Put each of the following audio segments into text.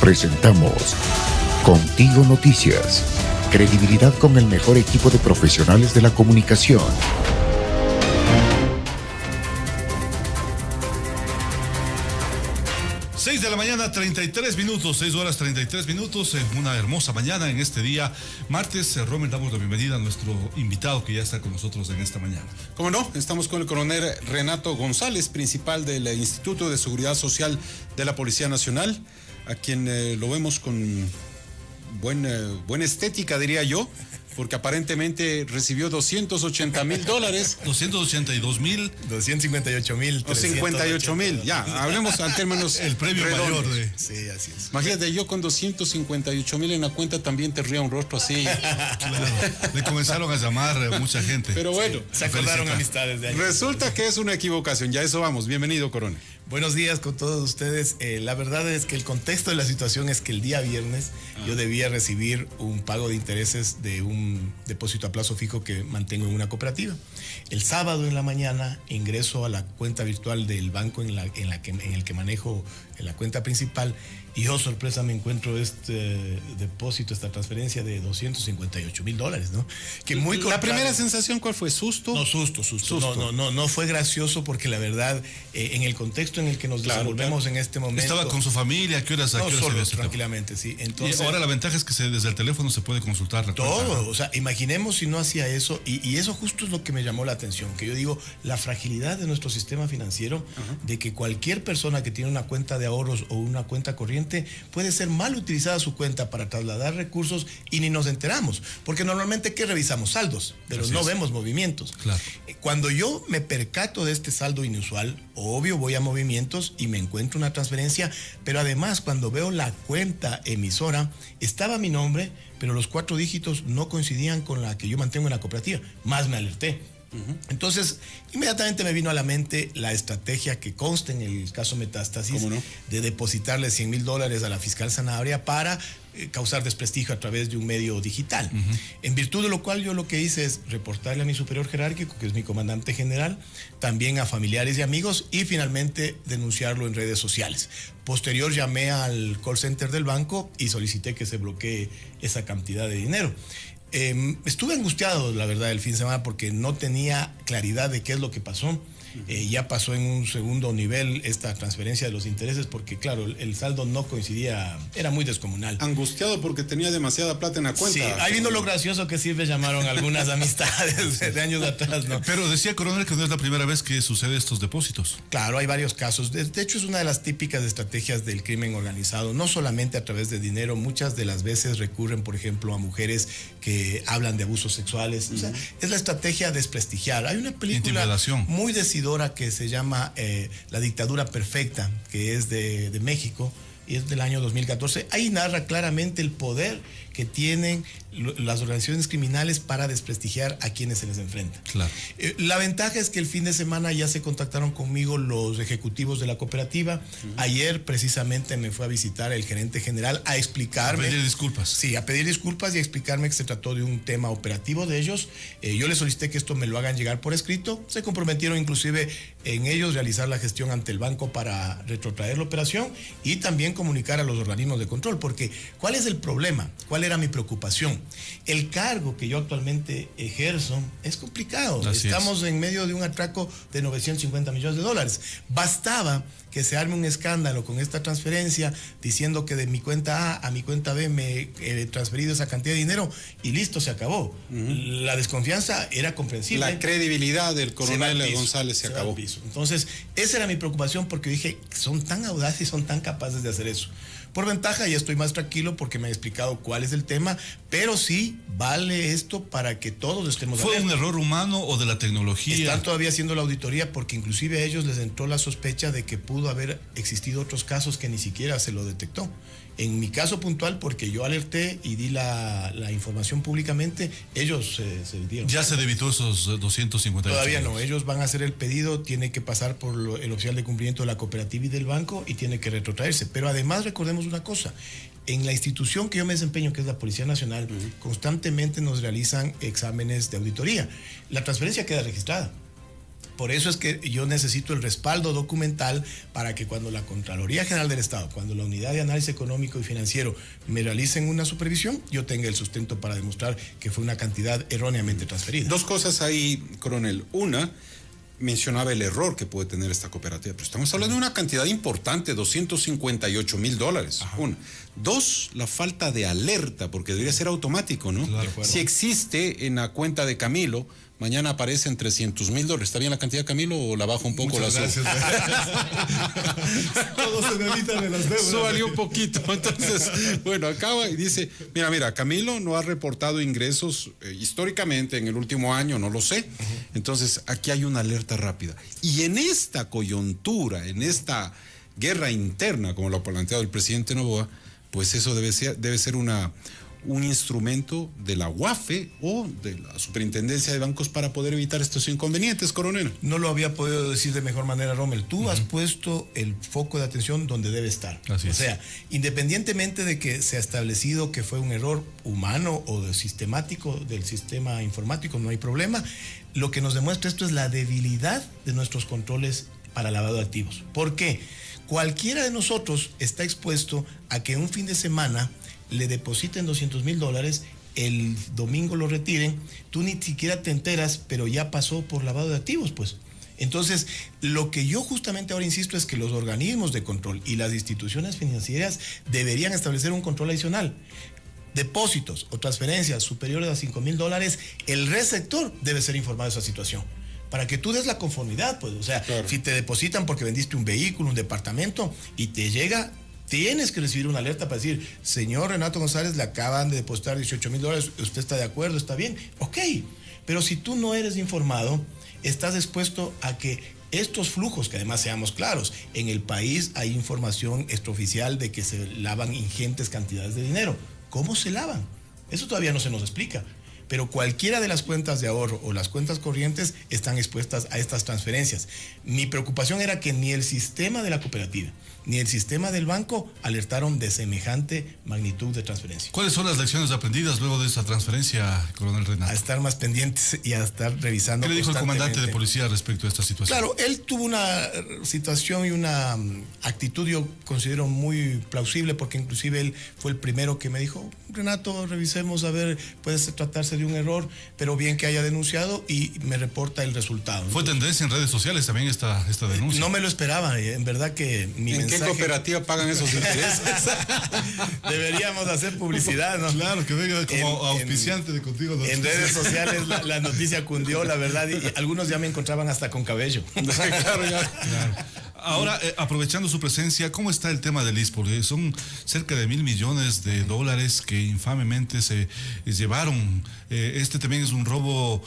Presentamos Contigo Noticias. Credibilidad con el mejor equipo de profesionales de la comunicación. Seis de la mañana, 33 minutos, 6 horas 33 minutos, en una hermosa mañana en este día, martes. Romer, damos la bienvenida a nuestro invitado que ya está con nosotros en esta mañana. ¿Cómo no? Estamos con el coronel Renato González, principal del Instituto de Seguridad Social de la Policía Nacional, a quien lo vemos con buena estética, diría yo, porque aparentemente recibió $280,000. 282,000. 258,000. 258,000, ya, hablemos en términos el premio redondos. mayor de... Sí, así es. Imagínate, yo con 258,000 en la cuenta también te ría un rostro así. Claro, le comenzaron a llamar mucha gente. Pero bueno, Se acordaron amistades de años. resulta que es una equivocación, ya eso vamos. Bienvenido, coronel. Buenos días con todos ustedes. La verdad es que el contexto de la situación es que el día viernes yo debía recibir un pago de intereses de un depósito a plazo fijo que mantengo en una cooperativa. El sábado en la mañana ingreso a la cuenta virtual del banco en el que manejo la cuenta principal, y yo, sorpresa, me encuentro este depósito, esta transferencia de $258,000, ¿no? Que muy La primera sensación, ¿cuál fue? ¿Susto? No, susto. No fue gracioso, porque la verdad, en el contexto en el que nos desenvolvemos en este momento... ¿Estaba con su familia? ¿A qué horas? No, solo, se tranquilamente, sí. Entonces, y ahora la ventaja es que desde el teléfono se puede consultar la todo, cuenta, ¿no? o sea, imaginemos si no hacía eso, y eso justo es lo que me llamó la atención, que yo digo, la fragilidad de nuestro sistema financiero, de que cualquier persona que tiene una cuenta de ahorros o una cuenta corriente puede ser mal utilizada su cuenta para trasladar recursos y ni nos enteramos, porque normalmente ¿qué revisamos? Saldos, pero no vemos movimientos. Claro. Cuando yo me percato de este saldo inusual, obvio voy a movimientos y me encuentro una transferencia, pero además cuando veo la cuenta emisora, estaba mi nombre, pero los 4 dígitos no coincidían con la que yo mantengo en la cooperativa, más me alerté. Entonces, inmediatamente me vino a la mente la estrategia que consta en el caso Metástasis, de depositarle $100,000 a la fiscal Sanabria para causar desprestigio a través de un medio digital. En virtud de lo cual yo lo que hice es reportarle a mi superior jerárquico, que es mi comandante general, también a familiares y amigos, y finalmente denunciarlo en redes sociales. Posterior llamé al call center del banco y solicité que se bloquee esa cantidad de dinero. Estuve angustiado, la verdad, el fin de semana, porque no tenía claridad de qué es lo que pasó. Ya pasó en un segundo nivel esta transferencia de los intereses, porque claro, el saldo no coincidía, era muy descomunal. Angustiado porque tenía demasiada plata en la cuenta. Sí, ahí vino lo gracioso que sí me llamaron algunas amistades de años atrás, ¿no? Pero decía, coronel, que no es la primera vez que sucede estos depósitos. Claro, hay varios casos. De hecho, es una de las típicas estrategias del crimen organizado, no solamente a través de dinero, muchas de las veces recurren, por ejemplo, a mujeres que hablan de abusos sexuales. O sea, es la estrategia de desprestigiar. Hay una película muy decidora que se llama La Dictadura Perfecta, que es de México, y es del año 2014. Ahí narra claramente el poder que tienen las organizaciones criminales para desprestigiar a quienes se les enfrenta. Claro. La ventaja es que el fin de semana ya se contactaron conmigo los ejecutivos de la cooperativa. Ayer precisamente me fue a visitar el gerente general a explicarme. A pedir disculpas. Sí, a pedir disculpas y a explicarme que se trató de un tema operativo de ellos. Yo les solicité que esto me lo hagan llegar por escrito. Se comprometieron inclusive en ellos realizar la gestión ante el banco para retrotraer la operación y también comunicar a los organismos de control, porque ¿cuál es el problema? ¿Cuál era mi preocupación? El cargo que yo actualmente ejerzo es complicado. Estamos en medio de un atraco de $950 millones. Bastaba que se arme un escándalo con esta transferencia diciendo que de mi cuenta A a mi cuenta B me he transferido esa cantidad de dinero y listo, se acabó. La desconfianza era comprensible. La credibilidad del coronel González se acabó. Entonces, esa era mi preocupación, porque dije, son tan audaces y son tan capaces de hacer eso. Por ventaja ya estoy más tranquilo porque me han explicado cuál es el tema, pero sí vale esto para que todos estemos alerta. ¿Fue un error humano o de la tecnología? Están todavía haciendo la auditoría, porque inclusive a ellos les entró la sospecha de que pudo haber existido otros casos que ni siquiera se lo detectó. En mi caso puntual, porque yo alerté y di la información públicamente, ellos se dieron. ¿Ya se debitó esos 250? Todavía no, ellos van a hacer el pedido, tiene que pasar por el oficial de cumplimiento de la cooperativa y del banco y tiene que retrotraerse. Pero además recordemos una cosa, en la institución que yo me desempeño, que es la Policía Nacional, constantemente nos realizan exámenes de auditoría. La transferencia queda registrada. Por eso es que yo necesito el respaldo documental para que cuando la Contraloría General del Estado, cuando la Unidad de Análisis Económico y Financiero me realicen una supervisión, yo tenga el sustento para demostrar que fue una cantidad erróneamente transferida. Dos cosas ahí, coronel. Una, mencionaba el error que puede tener esta cooperativa, pero estamos hablando de una cantidad importante, $258,000. Una. Dos, la falta de alerta, porque debería ser automático, ¿no? Claro. Si existe en la cuenta de Camilo, mañana aparecen $300,000. ¿Está bien la cantidad, Camilo, o la bajo un poco? Muchas gracias. Todos se necesitan en las deudas. Subió un poquito. Entonces, bueno, acaba y dice, mira, Camilo no ha reportado ingresos históricamente en el último año, no lo sé. Entonces, aquí hay una alerta rápida. Y en esta coyuntura, en esta guerra interna, como lo ha planteado el presidente Noboa, pues eso debe ser un instrumento de la UAFE o de la Superintendencia de Bancos para poder evitar estos inconvenientes, coronel. No lo había podido decir de mejor manera, Rommel. Tú has puesto el foco de atención donde debe estar. Así es. O sea, independientemente de que se ha establecido que fue un error humano o sistemático del sistema informático, no hay problema. Lo que nos demuestra esto es la debilidad de nuestros controles para lavado de activos. ¿Por qué? Cualquiera de nosotros está expuesto a que un fin de semana le depositen $200,000, el domingo lo retiren, tú ni siquiera te enteras, pero ya pasó por lavado de activos, pues. Entonces, lo que yo justamente ahora insisto es que los organismos de control y las instituciones financieras deberían establecer un control adicional. Depósitos o transferencias superiores a $5,000, el receptor debe ser informado de esa situación, para que tú des la conformidad, pues. O sea, claro, si te depositan porque vendiste un vehículo, un departamento, y te llega, tienes que recibir una alerta para decir, señor Renato González, le acaban de depositar $18,000, ¿usted está de acuerdo? ¿Está bien? Ok, pero si tú no eres informado, estás expuesto a que estos flujos, que además seamos claros, en el país hay información extraoficial de que se lavan ingentes cantidades de dinero. ¿Cómo se lavan? Eso todavía no se nos explica. Pero cualquiera de las cuentas de ahorro o las cuentas corrientes están expuestas a estas transferencias. Mi preocupación era que ni el sistema de la cooperativa ni el sistema del banco alertaron de semejante magnitud de transferencia. ¿Cuáles son las lecciones aprendidas luego de esa transferencia, coronel Renato? A estar más pendientes y a estar revisando. ¿Qué le dijo el comandante de policía respecto a esta situación? Claro, él tuvo una situación y una actitud, yo considero muy plausible, porque inclusive él fue el primero que me dijo, Renato, revisemos, a ver, puede tratarse de un error, pero bien que haya denunciado, y me reporta el resultado. Fue tendencia en redes sociales también esta denuncia. No me lo esperaba, en verdad que mi mensaje... ¿En qué cooperativa pagan esos intereses? Deberíamos hacer publicidad, ¿no? Claro, que venga como auspiciante de Contigo Noticias. En redes sociales la noticia cundió, la verdad, y algunos ya me encontraban hasta con cabello. Claro, ya. Claro. Ahora, aprovechando su presencia, ¿cómo está el tema del eSport? Son cerca de $1,000 millones que infamemente se llevaron. Este también es un robo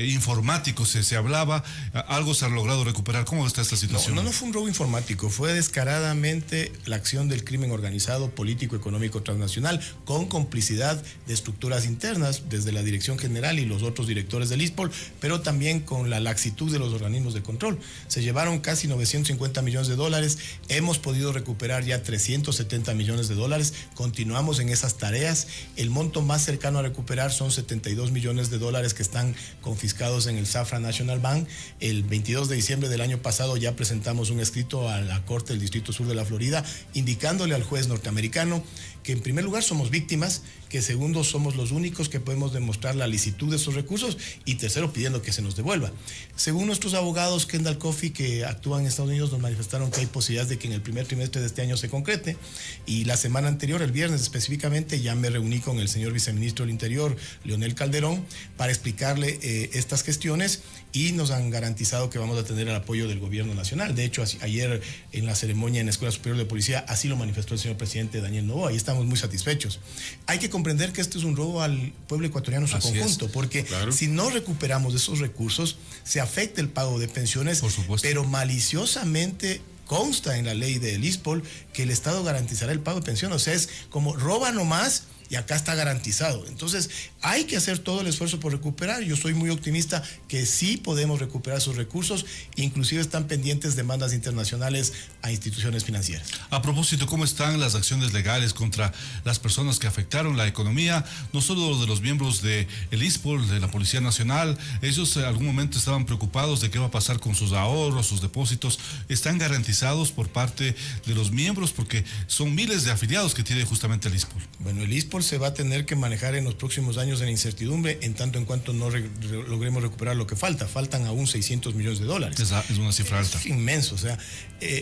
informático, se hablaba, algo se ha logrado recuperar. ¿Cómo está esta situación? No fue un robo informático, fue descaradamente la acción del crimen organizado, político, económico, transnacional, con complicidad de estructuras internas, desde la Dirección General y los otros directores del eSport, pero también con la laxitud de los organismos de control. Se llevaron casi $950 millones, hemos podido recuperar ya $370 millones, continuamos en esas tareas. El monto más cercano a recuperar son $72 millones que están confiscados en el Safra National Bank. El 22 de diciembre del año pasado ya presentamos un escrito a la Corte del Distrito Sur de la Florida, indicándole al juez norteamericano que en primer lugar somos víctimas, que segundo somos los únicos que podemos demostrar la licitud de esos recursos, y tercero pidiendo que se nos devuelva. Según nuestros abogados, Kendall Coffey, que actúan en Estados Unidos, nos manifestaron que hay posibilidades de que en el primer trimestre de este año se concrete, y la semana anterior, el viernes específicamente, ya me reuní con el señor viceministro del Interior, Leonel Calderón, para explicarle estas gestiones, y nos han garantizado que vamos a tener el apoyo del gobierno nacional. De hecho, ayer en la ceremonia en la Escuela Superior de Policía, así lo manifestó el señor presidente Daniel Noboa, y estamos muy satisfechos. Hay que comprender que este es un robo al pueblo ecuatoriano en su conjunto, porque claro, si no recuperamos esos recursos, se afecta el pago de pensiones, pero maliciosamente consta en la ley del eSport que el Estado garantizará el pago de pensiones. O sea, es como roba nomás y acá está garantizado. Entonces, hay que hacer todo el esfuerzo por recuperar. Yo soy muy optimista que sí podemos recuperar sus recursos, inclusive están pendientes demandas internacionales a instituciones financieras. A propósito, ¿cómo están las acciones legales contra las personas que afectaron la economía, no solo de los miembros del ISPOL, de la Policía Nacional? Ellos en algún momento estaban preocupados de qué va a pasar con sus ahorros, sus depósitos. ¿Están garantizados por parte de los miembros? Porque son miles de afiliados que tiene justamente el ISPOL. Bueno, el ISPOL se va a tener que manejar en los próximos años en incertidumbre, en tanto en cuanto no logremos recuperar lo que falta. Faltan aún $600 millones. Es una cifra alta. Es inmenso. O sea,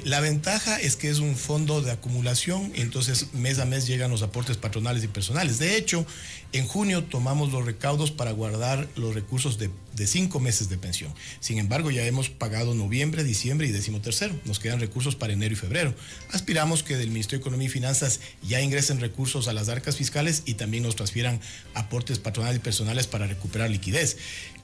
la ventaja es que es un fondo de acumulación, entonces mes a mes llegan los aportes patronales y personales. De hecho, en junio tomamos los recaudos para guardar los recursos de 5 meses de pensión. Sin embargo, ya hemos pagado noviembre, diciembre y 13º. Nos quedan recursos para enero y febrero. Aspiramos que del Ministerio de Economía y Finanzas ya ingresen recursos a las arcas fiscales y también nos transfieran aportes patronales y personales para recuperar liquidez.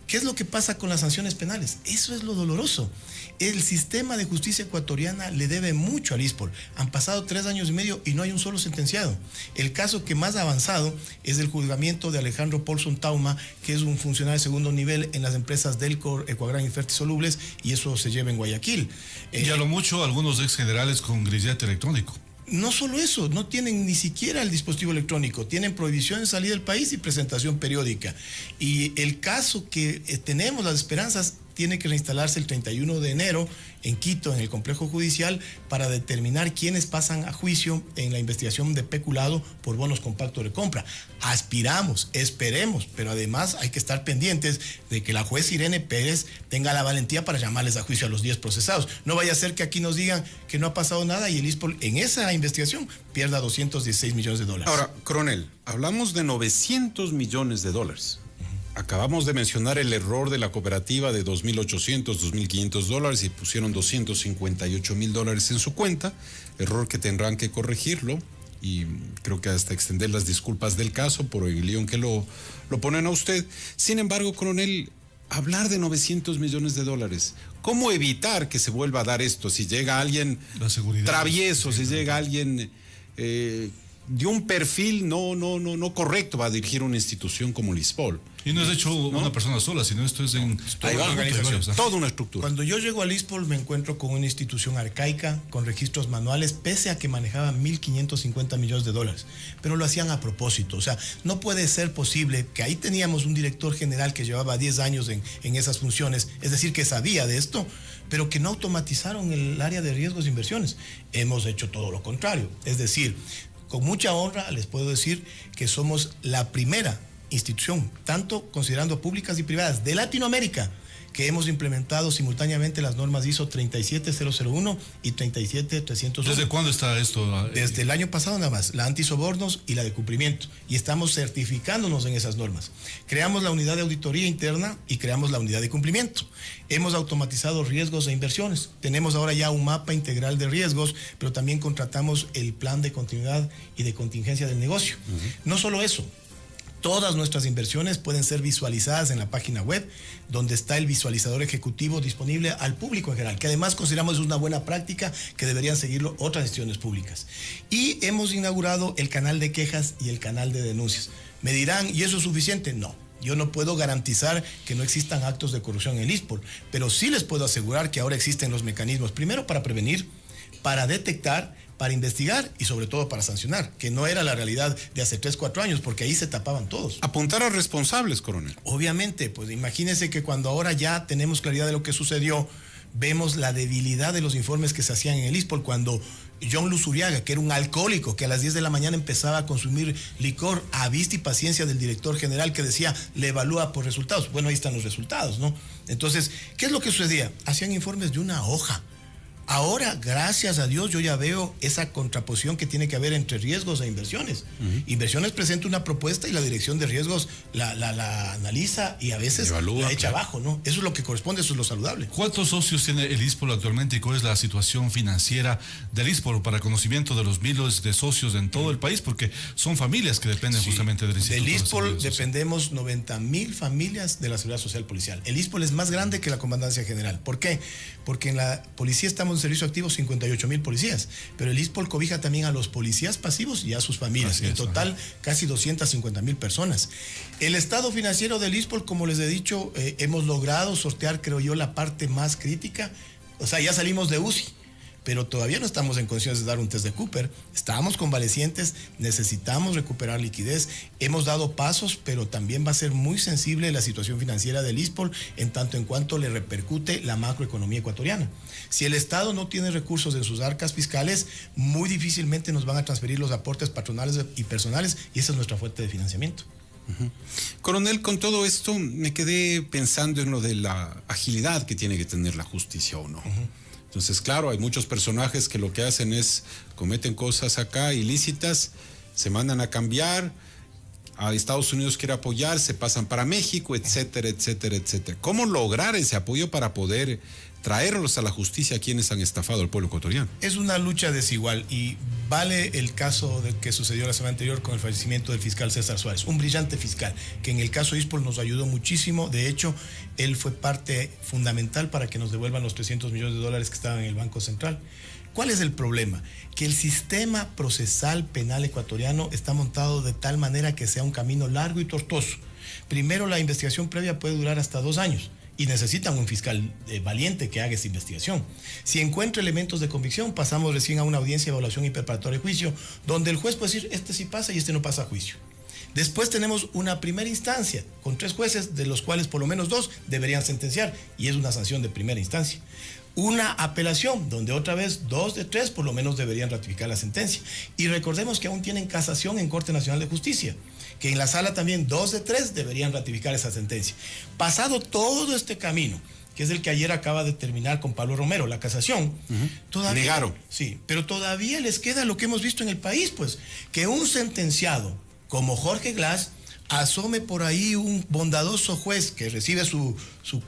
¿Qué es lo que pasa con las sanciones penales? Eso es lo doloroso. El sistema de justicia ecuatoriana le debe mucho al ISPOL. Han pasado 3 años y medio y no hay un solo sentenciado. El caso que más ha avanzado es el juzgamiento de Alejandro Paulson Tauma, que es un funcionario de segundo nivel en las empresas Delcor, Ecuagran y Fertisolubles, y eso se lleva en Guayaquil. Y a lo mucho algunos ex generales con grillete electrónico. No solo eso, no tienen ni siquiera el dispositivo electrónico, tienen prohibición de salir del país y presentación periódica. Y el caso que tenemos, las esperanzas, tiene que reinstalarse el 31 de enero en Quito, en el complejo judicial, para determinar quiénes pasan a juicio en la investigación de peculado por bonos compactos de compra. Aspiramos, esperemos, pero además hay que estar pendientes de que la juez Irene Pérez tenga la valentía para llamarles a juicio a los 10 procesados. No vaya a ser que aquí nos digan que no ha pasado nada y el ISPOL en esa investigación pierda $216 millones. Ahora, coronel, hablamos de $900 millones. Acabamos de mencionar el error de la cooperativa de $2.800, $2.500 y pusieron $258.000 en su cuenta, error que tendrán que corregirlo y creo que hasta extender las disculpas del caso por el lío en que lo ponen a usted. Sin embargo, coronel, hablar de $900 millones, ¿cómo evitar que se vuelva a dar esto? Si llega alguien travieso, si llega alguien de un perfil no correcto, va a dirigir una institución como el ISPOL. Y no es hecho una persona sola, sino esto es en toda una organización, toda una estructura. Cuando yo llego al ISPOL me encuentro con una institución arcaica, con registros manuales, pese a que manejaban $1.550 millones, pero lo hacían a propósito. O sea, no puede ser posible que ahí teníamos un director general que llevaba 10 años en esas funciones, es decir, que sabía de esto, pero que no automatizaron el área de riesgos de inversiones. Hemos hecho todo lo contrario, es decir, con mucha honra les puedo decir que somos la primera institución, tanto considerando públicas y privadas, de Latinoamérica, que hemos implementado simultáneamente las normas ISO 37001 y 37301. ¿Desde cuándo está esto? Desde el año pasado nada más, la antisobornos y la de cumplimiento, y estamos certificándonos en esas normas. Creamos la unidad de auditoría interna y creamos la unidad de cumplimiento. Hemos automatizado riesgos e inversiones. Tenemos ahora ya un mapa integral de riesgos, pero también contratamos el plan de continuidad y de contingencia del negocio. No solo eso, todas nuestras inversiones pueden ser visualizadas en la página web, donde está el visualizador ejecutivo disponible al público en general, que además consideramos una buena práctica que deberían seguirlo otras instituciones públicas. Y hemos inaugurado el canal de quejas y el canal de denuncias. Me dirán, ¿y eso es suficiente? No. Yo no puedo garantizar que no existan actos de corrupción en el ISPOL, pero sí les puedo asegurar que ahora existen los mecanismos, primero para prevenir, para detectar, para investigar y sobre todo para sancionar, que no era la realidad de hace 3, 4 años, porque ahí se tapaban todos. Apuntar a responsables, coronel. Obviamente, pues imagínense que cuando ahora ya tenemos claridad de lo que sucedió, vemos la debilidad de los informes que se hacían en el ISPOL, cuando John Luzuriaga, que era un alcohólico que a las 10 de la mañana empezaba a consumir licor, a vista y paciencia del director general que decía, le evalúa por resultados. Bueno, ahí están los resultados, ¿no? Entonces, ¿qué es lo que sucedía? Hacían informes de una hoja. Ahora, gracias a Dios, yo ya veo esa contraposición que tiene que haber entre riesgos e inversiones. Inversiones presenta una propuesta y la dirección de riesgos la analiza y a veces evalúa, la echa abajo, ¿no? Eso es lo que corresponde, eso es lo saludable. ¿Cuántos socios tiene el ISPOL actualmente y cuál es la situación financiera del ISPOL para conocimiento de los miles de socios en todo el país? Porque son familias que dependen justamente del Instituto. Del ISPOL dependemos 90,000 familias de la Seguridad Social Policial. El ISPOL es más grande que la Comandancia General. ¿Por qué? Porque en la policía estamos tenemos en servicio activo 58,000 policías, pero el ISPOL cobija también a los policías pasivos y a sus familias. En total, casi 250,000 personas. El estado financiero del ISPOL, como les he dicho, hemos logrado sortear, creo yo, la parte más crítica. O sea, ya salimos de UCI, pero todavía no estamos en condiciones de dar un test de Cooper. Estábamos convalecientes, necesitamos recuperar liquidez. Hemos dado pasos, pero también va a ser muy sensible la situación financiera del ISPOL en tanto en cuanto le repercute la macroeconomía ecuatoriana. Si el Estado no tiene recursos en sus arcas fiscales, muy difícilmente nos van a transferir los aportes patronales y personales, y esa es nuestra fuente de financiamiento. Coronel, con todo esto me quedé pensando en lo de la agilidad que tiene que tener la justicia o no. Entonces, claro, hay muchos personajes que lo que hacen es cometen cosas acá ilícitas, se mandan a cambiar, a Estados Unidos quiere apoyar, se pasan para México, etcétera, etcétera, etcétera. ¿Cómo lograr ese apoyo para poder traerlos a la justicia a quienes han estafado al pueblo ecuatoriano? Es una lucha desigual y vale el caso de que sucedió la semana anterior con el fallecimiento del fiscal César Suárez, un brillante fiscal que en el caso ISPOL nos ayudó muchísimo. De hecho, él fue parte fundamental para que nos devuelvan los $300 millones que estaban en el Banco Central. ¿Cuál es el problema? Que el sistema procesal penal ecuatoriano está montado de tal manera que sea un camino largo y tortuoso. Primero, la investigación previa puede durar hasta 2 años. Y necesitan un fiscal valiente que haga esa investigación. Si encuentra elementos de convicción, pasamos recién a una audiencia de evaluación y preparatoria de juicio, donde el juez puede decir, este sí pasa y este no pasa a juicio. Después tenemos una primera instancia con 3 jueces, de los cuales por lo menos 2 deberían sentenciar, y es una sanción de primera instancia. Una apelación, donde otra vez 2 de 3 por lo menos deberían ratificar la sentencia. Y recordemos que aún tienen casación en Corte Nacional de Justicia, que en la sala también 2 de 3 deberían ratificar esa sentencia. Pasado todo este camino, que es el que ayer acaba de terminar con Pablo Romero, la casación, todavía negaron. Sí, pero todavía les queda lo que hemos visto en el país, pues, que un sentenciado como Jorge Glass asome por ahí un bondadoso juez que recibe su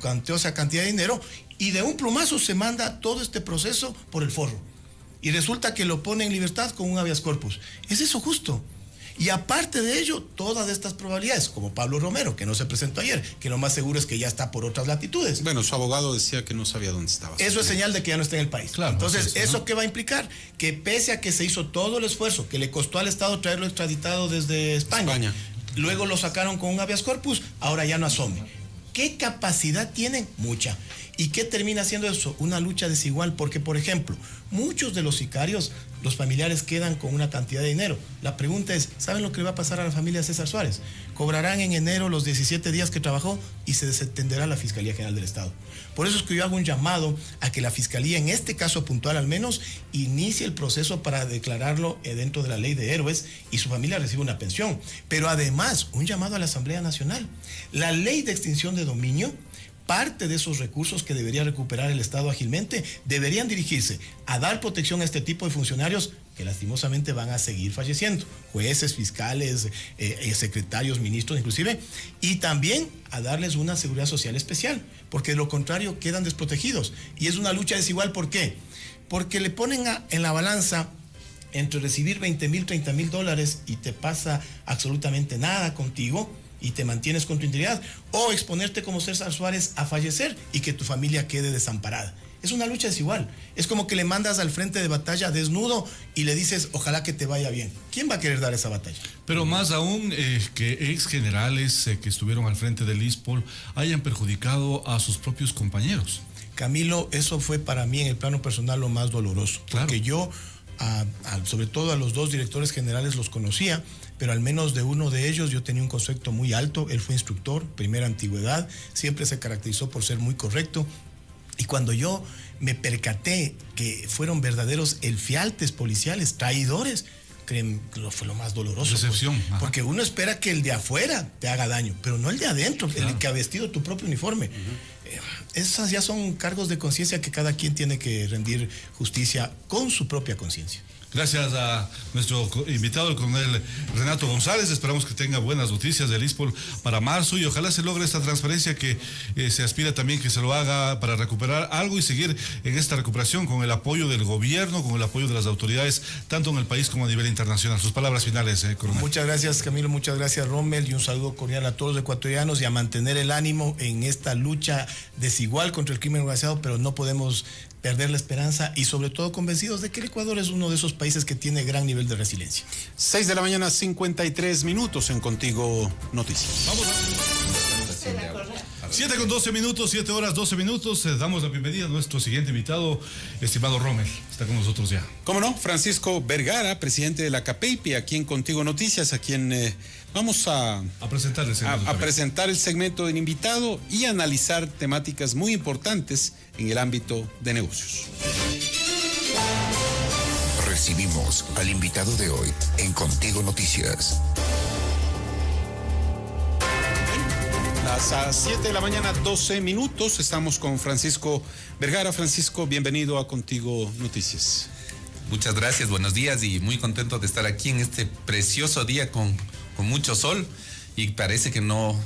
cuantiosa cantidad de dinero y de un plumazo se manda todo este proceso por el forro. Y resulta que lo pone en libertad con un habeas corpus. ¿Es eso justo? Y aparte de ello, todas estas probabilidades, como Pablo Romero, que no se presentó ayer, que lo más seguro es que ya está por otras latitudes. Bueno, su abogado decía que no sabía dónde estaba. Eso es señal de que ya no está en el país. Claro, entonces, ¿no? ¿eso qué va a implicar? Que pese a que se hizo todo el esfuerzo, que le costó al Estado traerlo extraditado desde España. Luego lo sacaron con un habeas corpus, ahora ya no asome. ¿Qué capacidad tienen? Mucha. ¿Y qué termina siendo eso? Una lucha desigual, porque, por ejemplo, muchos de los sicarios, los familiares quedan con una cantidad de dinero. La pregunta es, ¿saben lo que le va a pasar a la familia de César Suárez? Cobrarán en enero los 17 días que trabajó y se desatenderá la Fiscalía General del Estado. Por eso es que yo hago un llamado a que la Fiscalía, en este caso puntual al menos, inicie el proceso para declararlo dentro de la ley de héroes y su familia recibe una pensión. Pero además, un llamado a la Asamblea Nacional. La ley de extinción de dominio, parte de esos recursos que debería recuperar el Estado ágilmente deberían dirigirse a dar protección a este tipo de funcionarios que lastimosamente van a seguir falleciendo, jueces, fiscales, secretarios, ministros inclusive, y también a darles una seguridad social especial, porque de lo contrario quedan desprotegidos. Y es una lucha desigual, ¿por qué? Porque le ponen en la balanza entre recibir $20,000, $30,000 y te pasa absolutamente nada contigo, y te mantienes con tu integridad, o exponerte como César Suárez a fallecer y que tu familia quede desamparada. Es una lucha desigual. Es como que le mandas al frente de batalla desnudo y le dices, ojalá que te vaya bien. ¿Quién va a querer dar esa batalla? Pero más aún que ex generales que estuvieron al frente del ISPOL hayan perjudicado a sus propios compañeros. Camilo, eso fue para mí en el plano personal lo más doloroso. Claro. Porque yo, sobre todo a los 2 directores generales los conocía, pero al menos de uno de ellos yo tenía un concepto muy alto. Él fue instructor, primera antigüedad, siempre se caracterizó por ser muy correcto. Y cuando yo me percaté que fueron verdaderos elfialtes policiales, traidores, créeme, fue lo más doloroso. Decepción. Pues, porque uno espera que el de afuera te haga daño, pero no el de adentro, claro. El que ha vestido tu propio uniforme. Esas ya son cargos de conciencia que cada quien tiene que rendir justicia con su propia conciencia. Gracias a nuestro invitado, el coronel Renato González. Esperamos que tenga buenas noticias del ISPOL para marzo y ojalá se logre esta transparencia que se aspira también que se lo haga para recuperar algo y seguir en esta recuperación con el apoyo del gobierno, con el apoyo de las autoridades, tanto en el país como a nivel internacional. Sus palabras finales, coronel. Muchas gracias, Camilo, muchas gracias, Rommel, y un saludo cordial a todos los ecuatorianos y a mantener el ánimo en esta lucha desigual contra el crimen organizado, pero no podemos perder la esperanza y sobre todo convencidos de que el Ecuador es uno de esos países que tiene gran nivel de resiliencia. 6 de la mañana, 53 minutos en Contigo Noticias. Vamos. 7 con 12 minutos, 7 horas 12 minutos. Damos la bienvenida a nuestro siguiente invitado, estimado Rommel. Está con nosotros ya. ¿Cómo no? Francisco Vergara, presidente de la CAPEIPI, aquí en Contigo Noticias, a quien vamos a presentarles a presentar el segmento del invitado y analizar temáticas muy importantes en el ámbito de negocios. Recibimos al invitado de hoy en Contigo Noticias. Las 7 de la mañana, 12 minutos, estamos con Francisco Vergara. Francisco, bienvenido a Contigo Noticias. Muchas gracias, buenos días y muy contento de estar aquí en este precioso día con mucho sol y parece que no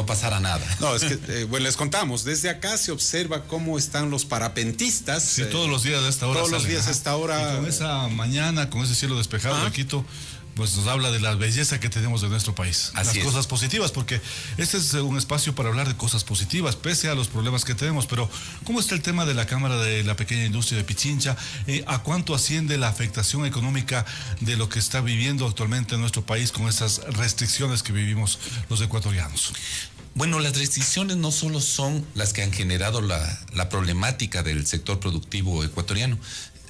pasará nada. No, es que, bueno, les contamos, desde acá se observa cómo están los parapentistas. Sí, todos los días a esta hora. Todos los días a esta hora. Y con esa mañana, con ese cielo despejado de Quito, pues nos habla de la belleza que tenemos de nuestro país. Así las cosas positivas, porque este es un espacio para hablar de cosas positivas, pese a los problemas que tenemos. Pero, ¿cómo está el tema de la Cámara de la Pequeña Industria de Pichincha? ¿A cuánto asciende la afectación económica de lo que está viviendo actualmente en nuestro país con estas restricciones que vivimos los ecuatorianos? Bueno, las restricciones no solo son las que han generado la problemática del sector productivo ecuatoriano,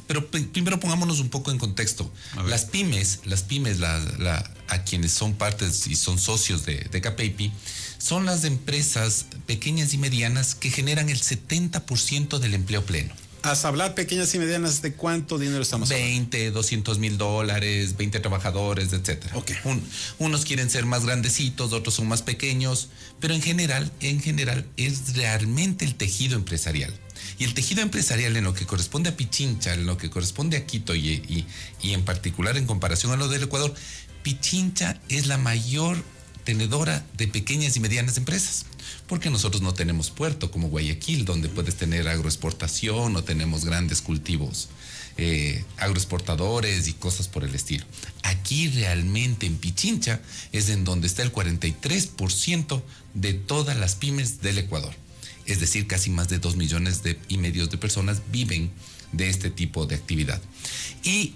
pero primero pongámonos un poco en contexto. Las pymes, a quienes son partes y son socios de CAPEIPI, son las empresas pequeñas y medianas que generan el 70% del empleo pleno. Hasta hablar pequeñas y medianas, ¿de cuánto dinero estamos hablando? 20, $200,000, 20 trabajadores, etcétera. Okay. Unos quieren ser más grandecitos, otros son más pequeños, pero en general es realmente el tejido empresarial. Y el tejido empresarial en lo que corresponde a Pichincha, en lo que corresponde a Quito y en particular en comparación a lo del Ecuador, Pichincha es la mayor tenedora de pequeñas y medianas empresas. Porque nosotros no tenemos puerto como Guayaquil, donde puedes tener agroexportación, no tenemos grandes cultivos agroexportadores y cosas por el estilo. Aquí realmente en Pichincha es en donde está el 43% de todas las pymes del Ecuador. Es decir, casi más de 2,5 millones de personas viven de este tipo de actividad. Y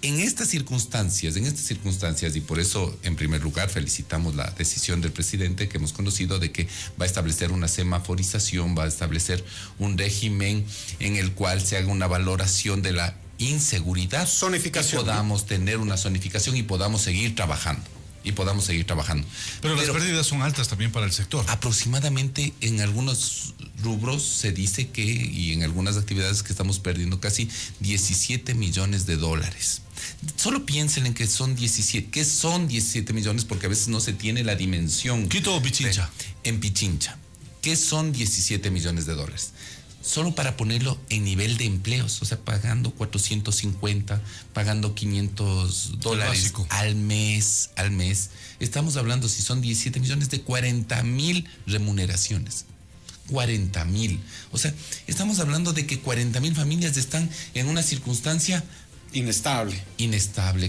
en estas circunstancias, y por eso, en primer lugar, felicitamos la decisión del presidente que hemos conocido de que va a establecer una semaforización, va a establecer un régimen en el cual se haga una valoración de la inseguridad. Zonificación. Y podamos tener una zonificación y podamos seguir trabajando. Pero las pérdidas son altas también para el sector. Aproximadamente en algunos rubros se dice que, y en algunas actividades que estamos perdiendo casi $17 millones. Solo piensen en que son 17 millones, porque a veces no se tiene la dimensión. ¿Quito o Pichincha? En Pichincha. ¿Qué son 17 millones de dólares? Solo para ponerlo en nivel de empleos, o sea, pagando 450, pagando $500 al mes. Estamos hablando, si son 17 millones, de 40,000 remuneraciones. 40,000. O sea, estamos hablando de que 40,000 familias están en una circunstancia inestable,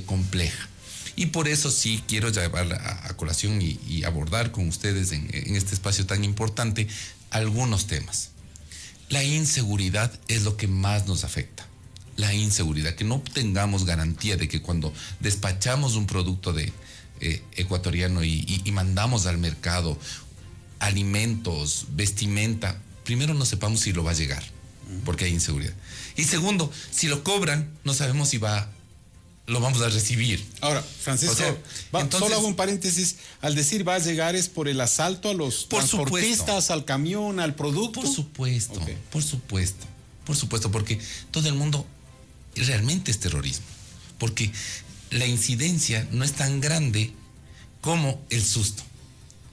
compleja. Y por eso sí quiero llevar a colación y abordar con ustedes en este espacio tan importante algunos temas. La inseguridad es lo que más nos afecta. La inseguridad, que no tengamos garantía de que cuando despachamos un producto ecuatoriano y mandamos al mercado alimentos, vestimenta, primero no sepamos si lo va a llegar, porque hay inseguridad. Y segundo, si lo cobran, no sabemos si lo vamos a recibir. Ahora, Francisco, entonces, solo hago un paréntesis. Al decir va a llegar, ¿es por el asalto a los transportistas, al camión, al producto? Por supuesto, okay. Por supuesto, porque todo el mundo realmente es terrorismo. Porque la incidencia no es tan grande como el susto,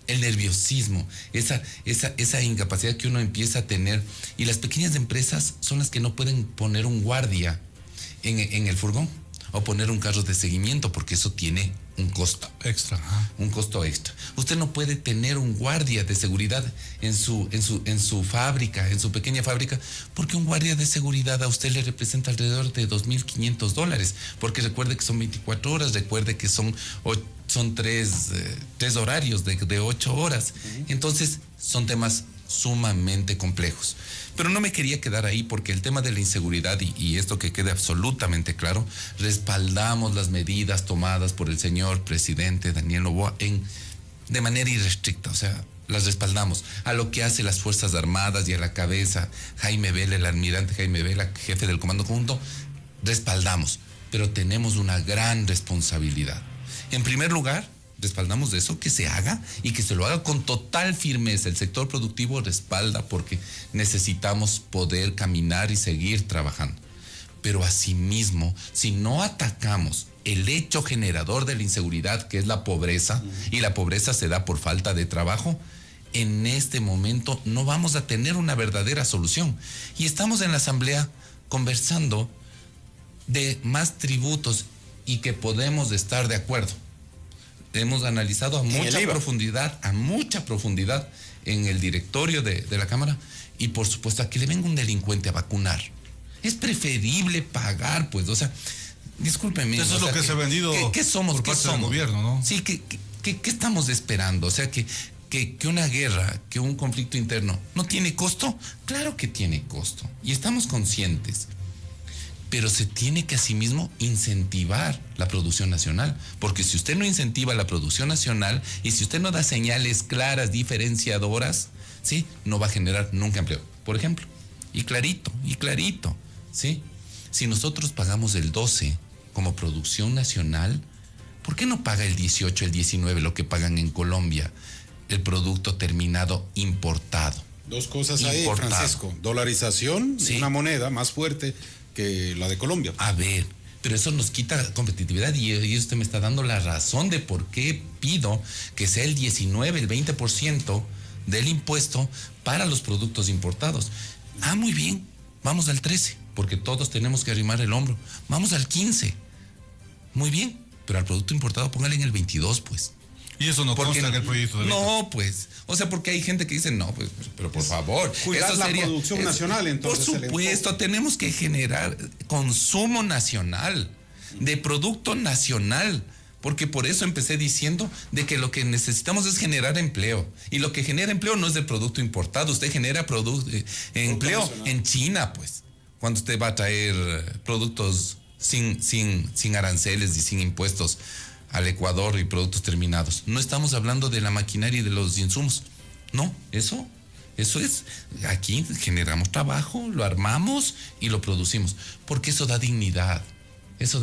el nerviosismo, esa incapacidad que uno empieza a tener. Y las pequeñas empresas son las que no pueden poner un guardia en el furgón. o poner un carro de seguimiento, porque eso tiene un costo. Extra. Ajá. Un costo extra. Usted no puede tener un guardia de seguridad en su fábrica, en su pequeña fábrica, porque un guardia de seguridad a usted le representa alrededor de $2,500, porque recuerde que son 24 horas, recuerde que son tres horarios de 8 horas. Entonces, son temas sumamente complejos. Pero no me quería quedar ahí, porque el tema de la inseguridad, y esto que quede absolutamente claro, respaldamos las medidas tomadas por el señor presidente Daniel Noboa de manera irrestricta, o sea, las respaldamos. A lo que hace las Fuerzas Armadas y a la cabeza Jaime Vela, el almirante Jaime Vela, jefe del Comando Conjunto, respaldamos, pero tenemos una gran responsabilidad. En primer lugar, respaldamos de eso, que se haga y que se lo haga con total firmeza. El sector productivo respalda, porque necesitamos poder caminar y seguir trabajando. Pero asimismo, si no atacamos el hecho generador de la inseguridad, que es la pobreza, y la pobreza se da por falta de trabajo, en este momento no vamos a tener una verdadera solución. Y estamos en la Asamblea conversando de más tributos y que podemos estar de acuerdo. Hemos analizado a mucha profundidad en el directorio de la Cámara, y por supuesto a que le venga un delincuente a vacunar. Es preferible pagar, pues, o sea, discúlpeme. Eso es lo que se ha vendido ¿qué somos? por parte del gobierno, ¿no? Sí, ¿qué estamos esperando? O sea, que una guerra, que un conflicto interno no tiene costo. Claro que tiene costo, y estamos conscientes. Pero se tiene que asimismo incentivar la producción nacional, porque si usted no incentiva la producción nacional y si usted no da señales claras, diferenciadoras, ¿sí?, no va a generar nunca empleo. Por ejemplo, y clarito, ¿sí? Si nosotros pagamos el 12 como producción nacional, ¿por qué no paga el 18, el 19, lo que pagan en Colombia, el producto terminado importado? Dos cosas ahí, Francisco. Dolarización, sí, una moneda más fuerte que la de Colombia. A ver, pero eso nos quita competitividad, y usted me está dando la razón de por qué pido que sea el 19, el 20% del impuesto para los productos importados. Muy bien, vamos al 13, porque todos tenemos que arrimar el hombro. Vamos al 15. Muy bien, pero al producto importado póngale en el 22, pues. Y eso no consta en el proyecto de ley. No, pues, o sea, porque hay gente que dice, no, pues, pero por favor. Cuidar la producción nacional, entonces. Por supuesto, tenemos que generar consumo nacional, de producto nacional, porque por eso empecé diciendo de que lo que necesitamos es generar empleo, y lo que genera empleo no es de producto importado. Usted genera empleo en China, pues, cuando usted va a traer productos sin aranceles y sin impuestos al Ecuador y productos terminados. No estamos hablando de la maquinaria y de los insumos. No, eso es, aquí generamos trabajo, lo armamos y lo producimos, porque eso da dignidad, eso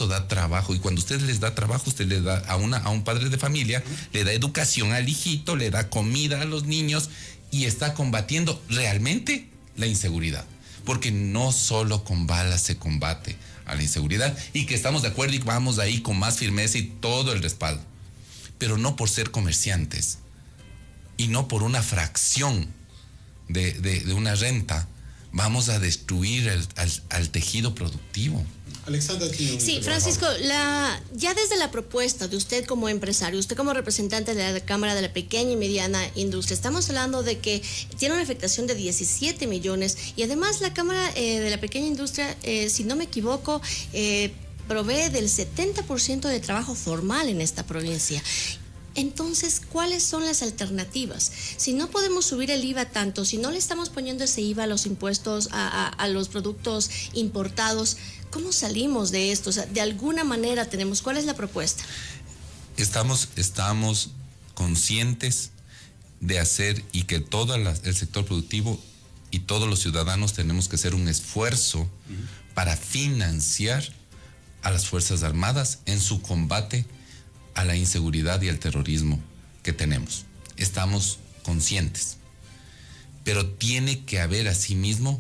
da trabajo, y cuando usted les da trabajo, usted le da a un padre de familia, le da educación al hijito, le da comida a los niños, y está combatiendo realmente la inseguridad, porque no solo con balas se combate a la inseguridad, y que estamos de acuerdo y vamos ahí con más firmeza y todo el respaldo, pero no por ser comerciantes y no por una fracción de una renta vamos a destruir al tejido productivo. Alexandra, sí, Francisco, ya desde la propuesta de usted como empresario, usted como representante de la Cámara de la Pequeña y Mediana Industria, estamos hablando de que tiene una afectación de 17 millones, y además la Cámara de la Pequeña Industria, si no me equivoco, provee del 70% de trabajo formal en esta provincia. Entonces, ¿cuáles son las alternativas? Si no podemos subir el IVA tanto, si no le estamos poniendo ese IVA a los impuestos a los productos importados, ¿cómo salimos de esto? O sea, de alguna manera tenemos. ¿Cuál es la propuesta? Estamos conscientes de hacer, y que todo el sector productivo y todos los ciudadanos tenemos que hacer un esfuerzo para financiar a las Fuerzas Armadas en su combate a la inseguridad y al terrorismo que tenemos. Estamos conscientes, pero tiene que haber asimismo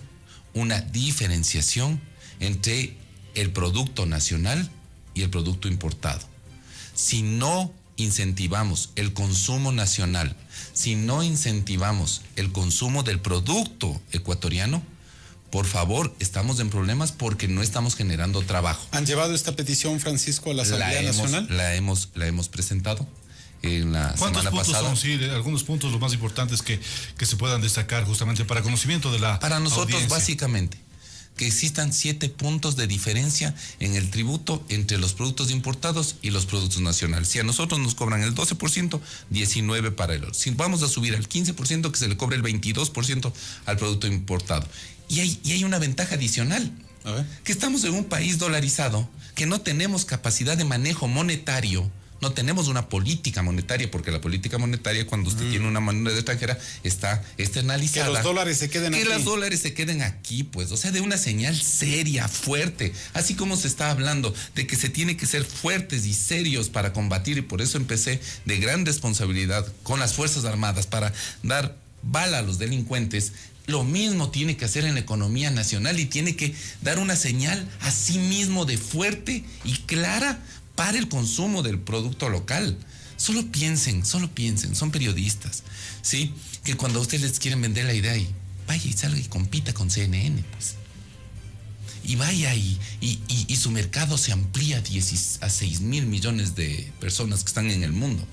una diferenciación entre el producto nacional y el producto importado. Si no incentivamos el consumo nacional, si no incentivamos el consumo del producto ecuatoriano, Por favor, estamos en problemas porque no estamos generando trabajo. ¿Han llevado esta petición, Francisco, a la Asamblea Nacional? La hemos presentado en la ¿Cuántos semana puntos pasada. son, sí, algunos puntos los más importantes que se puedan destacar justamente para conocimiento de la Para nosotros, audiencia? básicamente, que existan 7 puntos de diferencia en el tributo entre los productos importados y los productos nacionales. Si a nosotros nos cobran el 12%, 19% para el otro. Si vamos a subir al 15%, que se le cobre el 22% al producto importado. Y hay una ventaja adicional, A ver. que estamos en un país dolarizado, que no tenemos capacidad de manejo monetario, no tenemos una política monetaria, porque la política monetaria, cuando usted tiene una moneda extranjera, está externalizada. Que los dólares se queden aquí. Que los dólares se queden aquí, pues. O sea, de una señal seria, fuerte. Así como se está hablando de que se tiene que ser fuertes y serios para combatir, y por eso empecé de gran responsabilidad con las Fuerzas Armadas para dar bala a los delincuentes. Lo mismo tiene que hacer en la economía nacional y tiene que dar una señal a sí mismo de fuerte y clara para el consumo del producto local. Solo piensen, son periodistas, ¿sí? Que cuando a ustedes les quieren vender la idea y vaya y salga y compita con CNN, pues. Y vaya y su mercado se amplía a 6,000 millones de personas que están en el mundo.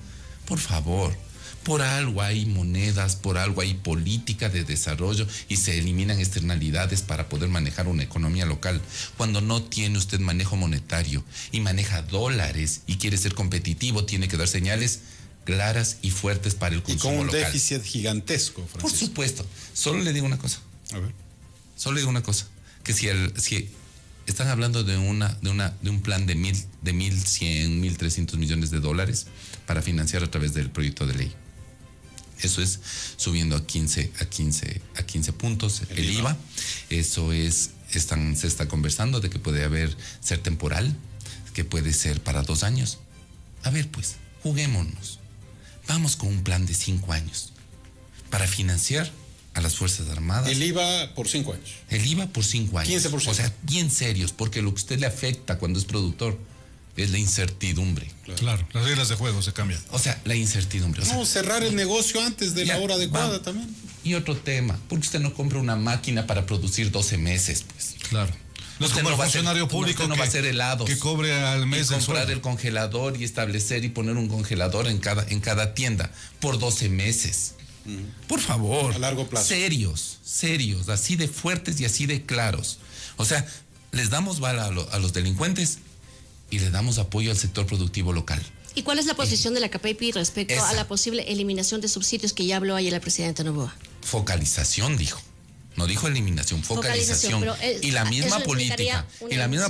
Por favor. Por algo hay monedas, por algo hay política de desarrollo y se eliminan externalidades para poder manejar una economía local. Cuando no tiene usted manejo monetario y maneja dólares y quiere ser competitivo, tiene que dar señales claras y fuertes para el Y consumo con un local. déficit gigantesco, Por Francisco. supuesto. Solo le digo una cosa. A ver. Que si están hablando de un plan de 1.100, 1.300 millones de dólares para financiar a través del proyecto de ley. Eso es subiendo a 15 puntos el IVA. Eso es, se está conversando de que puede ser temporal, que puede ser para 2 años. A ver, pues, juguémonos. Vamos con un plan de 5 años para financiar a las Fuerzas Armadas. El IVA por 5 años. El IVA por 5 años. 15%. O sea, bien serios, porque lo que usted le afecta cuando es productor es la incertidumbre. Claro, las reglas de juego se cambian. O sea, la incertidumbre. O sea, No, cerrar el negocio antes de la ya, hora adecuada vamos. también. Y otro tema, porque usted no compra una máquina para producir 12 meses, pues. Claro. No es Usted como el no va a funcionario hacer- público usted no va a hacer helados. que cobre al mes Y el comprar sueldo. el congelador y establecer y poner un congelador en cada tienda por 12 meses. Por favor. A largo plazo. Serios, así de fuertes y así de claros. O sea, les damos bala a los delincuentes y le damos apoyo al sector productivo local. ¿Y cuál es la posición de la CAPEPI respecto Esa. a la posible eliminación de subsidios que ya habló ayer la presidenta Noboa? Focalización, dijo. No dijo eliminación, focalización. Focalización, pero y la misma eso implicaría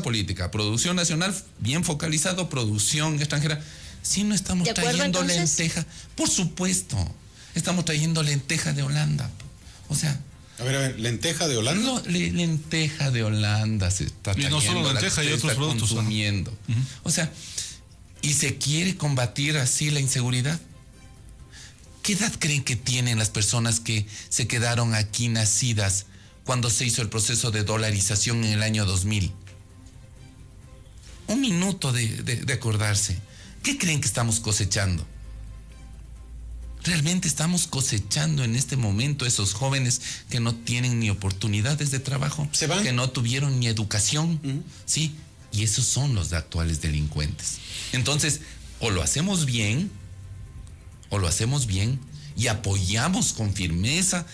política. Producción nacional bien focalizado, producción extranjera. Si no estamos ¿De acuerdo, trayendo entonces? lenteja, por supuesto. Estamos trayendo lenteja de Holanda. O sea, A ver, lenteja de Holanda. lenteja de Holanda se está Y trayendo. no solo la que lenteja, hay usted otros está productos, ¿no? consumiendo. O sea, y se quiere combatir así la inseguridad. ¿Qué edad creen que tienen las personas que se quedaron aquí nacidas cuando se hizo el proceso de dolarización en el año 2000? Un minuto de acordarse. ¿Qué creen que estamos cosechando? Realmente estamos cosechando en este momento esos jóvenes que no tienen ni oportunidades de trabajo, ¿Se van? que no tuvieron ni educación, ¿sí? Y esos son los actuales delincuentes. Entonces, o lo hacemos bien y apoyamos con firmeza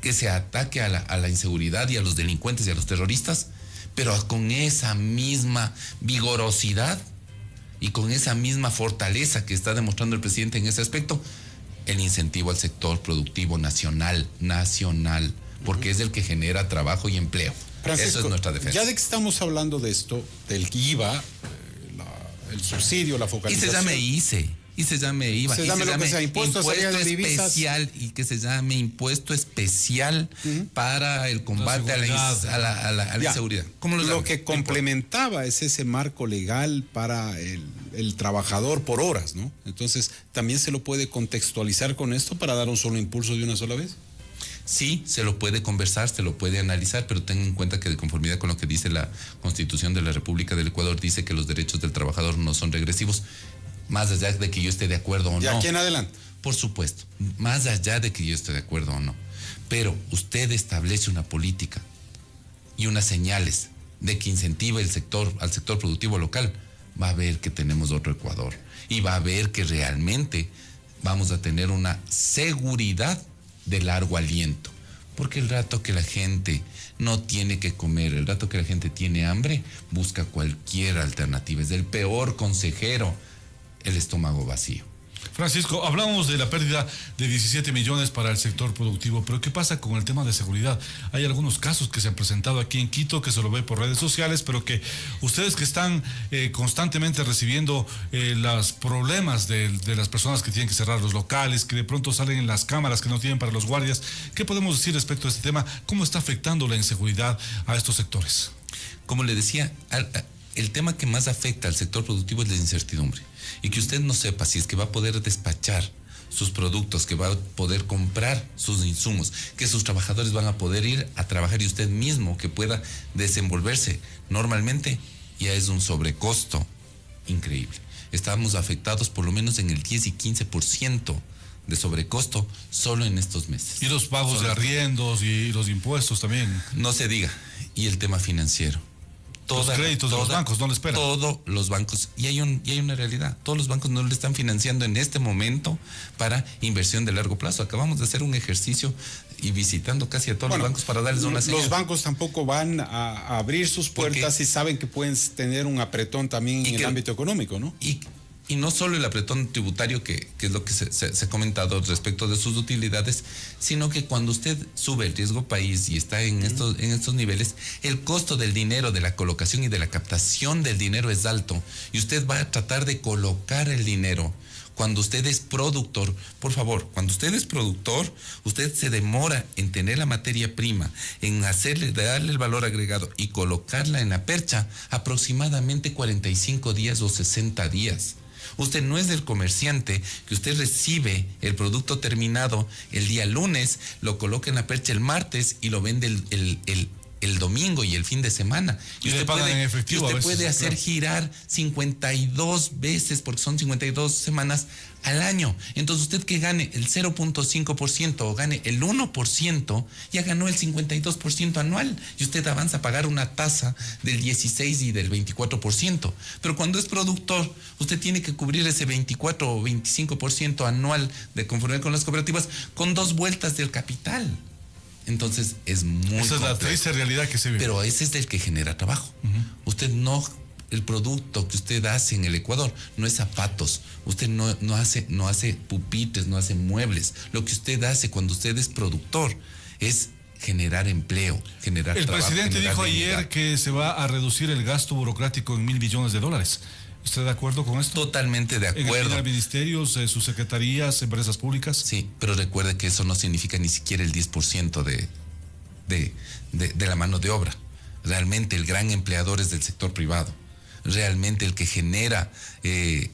que se ataque a la inseguridad y a los delincuentes y a los terroristas, pero con esa misma vigorosidad y con esa misma fortaleza que está demostrando el presidente en ese aspecto, el incentivo al sector productivo nacional, porque es el que genera trabajo y empleo. Francisco, Eso es nuestra defensa. ya de que estamos hablando de esto, del IVA, el subsidio, la Y focalización. se llame ICE, y se llame IVA, Se y llame se lo que llame sea, impuesto a salida de divisas. especial, y que se llame impuesto especial para el combate a la Ya, inseguridad. ¿Cómo lo Lo llaman? que complementaba es ese marco legal para el trabajador por horas, ¿no? Entonces, también se lo puede contextualizar con esto para dar un solo impulso de una sola vez. Sí, se lo puede conversar, se lo puede analizar, pero tengan en cuenta que de conformidad con lo que dice la Constitución de la República del Ecuador, dice que los derechos del trabajador no son regresivos, más allá de que yo esté de acuerdo o De no. aquí en adelante. Por supuesto, más allá de que yo esté de acuerdo o no. Pero usted establece una política y unas señales de que incentiva al sector productivo local, va a ver que tenemos otro Ecuador y va a ver que realmente vamos a tener una seguridad de largo aliento. Porque el rato que la gente no tiene que comer, el rato que la gente tiene hambre, busca cualquier alternativa. Es el peor consejero, el estómago vacío. Francisco, hablamos de la pérdida de 17 millones para el sector productivo, pero ¿qué pasa con el tema de seguridad? Hay algunos casos que se han presentado aquí en Quito, que se lo ve por redes sociales, pero que ustedes que están constantemente recibiendo los problemas de las personas que tienen que cerrar los locales, que de pronto salen en las cámaras que no tienen para los guardias, ¿qué podemos decir respecto a este tema? ¿Cómo está afectando la inseguridad a estos sectores? Como le decía, el tema que más afecta al sector productivo es la incertidumbre. Y que usted no sepa si es que va a poder despachar sus productos, que va a poder comprar sus insumos, que sus trabajadores van a poder ir a trabajar y usted mismo que pueda desenvolverse normalmente, ya es un sobrecosto increíble. Estamos afectados por lo menos en el 10 y 15% de sobrecosto solo en estos meses. Y los pagos de arriendos y los impuestos también. No se diga. Y el tema financiero. Los créditos de los bancos no le esperan. Todos los bancos, y hay una realidad, todos los bancos no le están financiando en este momento para inversión de largo plazo. Acabamos de hacer un ejercicio y visitando casi a todos los bancos para darles una señal. Los bancos tampoco van a abrir sus puertas si saben que pueden tener un apretón también en el ámbito económico, ¿no? Y no solo el apretón tributario, que es lo que se ha comentado respecto de sus utilidades, sino que cuando usted sube el riesgo país y está en estos niveles, el costo del dinero, de la colocación y de la captación del dinero es alto. Y usted va a tratar de colocar el dinero. Cuando usted es productor, por favor, cuando usted es productor, usted se demora en tener la materia prima, en darle el valor agregado y colocarla en la percha aproximadamente 45 días o 60 días. Usted no es del comerciante que usted recibe el producto terminado el día lunes, lo coloca en la percha el martes y lo vende el domingo y el fin de semana. Y usted paga en efectivo. Usted puede hacer girar 52 veces, porque son 52 semanas al año. Entonces usted que gane el 0.5% o gane el 1%, ya ganó el 52% anual. Y usted avanza a pagar una tasa del 16 y del 24%. Pero cuando es productor, usted tiene que cubrir ese 24 o 25% anual de conformidad con las cooperativas con 2 vueltas del capital. Entonces es muy Esa es complejo. la triste realidad que se vive. Pero ese es el que genera trabajo. Usted no, el producto que usted hace en el Ecuador no es zapatos. Usted no hace pupitres, no hace muebles. Lo que usted hace cuando usted es productor es generar empleo, generar El trabajo. presidente dijo ayer dignidad. que se va a reducir el gasto burocrático en $1.000 billones. ¿Usted de acuerdo con esto? Totalmente de En acuerdo. el ministerios, sus secretarías, empresas públicas. Sí, pero recuerde que eso no significa ni siquiera el 10% de la mano de obra. Realmente el gran empleador es del sector privado. Realmente el que genera el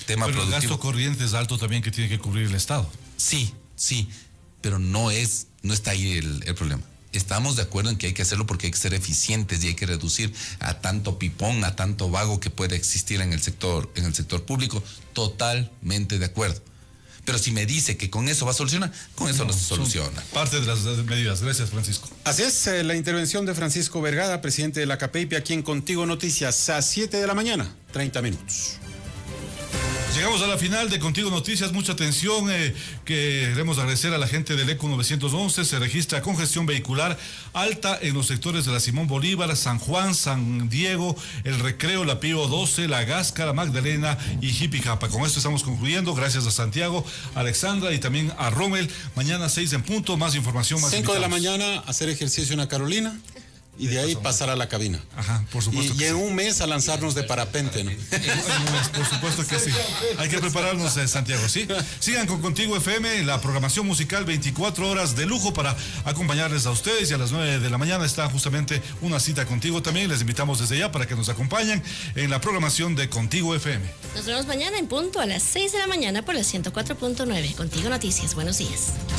tema Pero productivo. el gasto corriente es alto también que tiene que cubrir el Estado. Sí, pero no está ahí el problema. Estamos de acuerdo en que hay que hacerlo porque hay que ser eficientes y hay que reducir a tanto pipón, a tanto vago que puede existir en el sector público. Totalmente de acuerdo. Pero si me dice que con eso va a solucionar, con eso no se soluciona. Parte de las medidas. Gracias, Francisco. Así es, la intervención de Francisco Vergara, presidente de la CAPEIPI, aquí en Contigo Noticias, a 7 de la mañana, 30 minutos. Llegamos a la final de Contigo Noticias. Mucha atención. Queremos agradecer a la gente del ECO 911. Se registra congestión vehicular alta en los sectores de la Simón Bolívar, San Juan, San Diego, El Recreo, la Pío 12, La Gáscara, Magdalena y Jipijapa. Con esto estamos concluyendo. Gracias a Santiago, a Alexandra y también a Rommel. Mañana 6 en punto. Más información, más 5 de la invitados. mañana, hacer ejercicio en la Carolina. Y de ahí pasar a la cabina. Ajá, por supuesto. Y en un mes a lanzarnos de parapente, ¿no? Por supuesto que sí. Hay que prepararnos, Santiago, ¿sí? Sigan con Contigo FM, la programación musical 24 horas de lujo para acompañarles a ustedes. Y a las 9 de la mañana está justamente una cita contigo también. Les invitamos desde ya para que nos acompañen en la programación de Contigo FM. Nos vemos mañana en punto a las 6 de la mañana por la 104.9. Contigo Noticias. Buenos días.